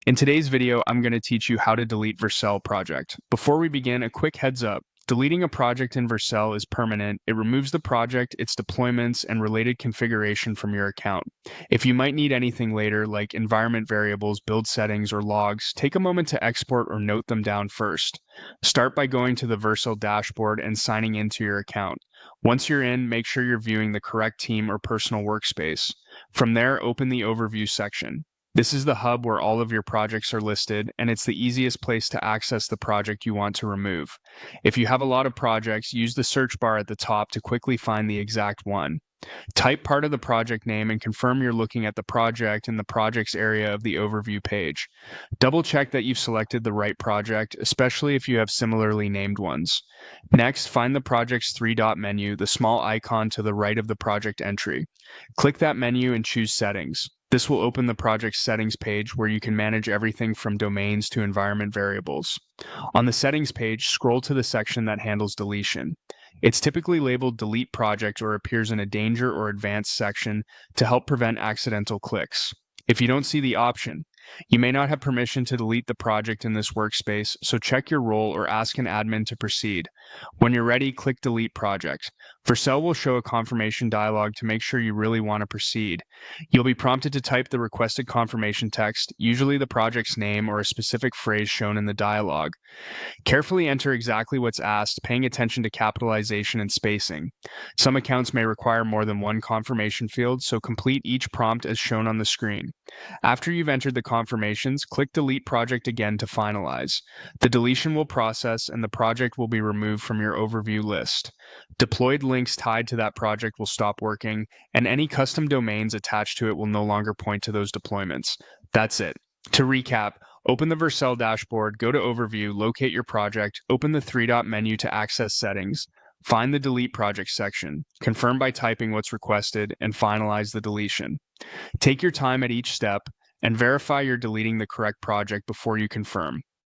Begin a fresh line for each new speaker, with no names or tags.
In today's video, I'm going to teach you how to delete Vercel project. Before we begin, a quick heads up. Deleting a project in Vercel is permanent. It removes the project, its deployments, and related configuration from your account. If you might need anything later, like environment variables, build settings, or logs, take a moment to export or note them down first. Start by going to the Vercel dashboard and signing into your account. Once you're in, make sure you're viewing the correct team or personal workspace. From there, open the Overview section. This is the hub where all of your projects are listed, and it's the easiest place to access the project you want to remove. If you have a lot of projects, use the search bar at the top to quickly find the exact one. Type part of the project name and confirm you're looking at the project in the projects area of the overview page. Double check that you've selected the right project, especially if you have similarly named ones. Next, find the project's three-dot menu, the small icon to the right of the project entry. Click that menu and choose Settings. This will open the project's settings page where you can manage everything from domains to environment variables. On the settings page, scroll to the section that handles deletion. It's typically labeled Delete Project or appears in a Danger or Advanced section to help prevent accidental clicks. If you don't see the option, you may not have permission to delete the project in this workspace, so check your role or ask an admin to proceed. When you're ready, click Delete Project. Vercel will show a confirmation dialog to make sure you really want to proceed. You'll be prompted to type the requested confirmation text, usually the project's name or a specific phrase shown in the dialog. Carefully enter exactly what's asked, paying attention to capitalization and spacing. Some accounts may require more than one confirmation field, so complete each prompt as shown on the screen. After you've entered the confirmations, click Delete Project again to finalize. The deletion will process and the project will be removed from your overview list. Deployed links tied to that project will stop working, and any custom domains attached to it will no longer point to those deployments. That's it. To recap, open the Vercel dashboard, go to Overview, locate your project, open the three-dot menu to access settings, find the Delete Project section, confirm by typing what's requested, and finalize the deletion. Take your time at each step and verify you're deleting the correct project before you confirm.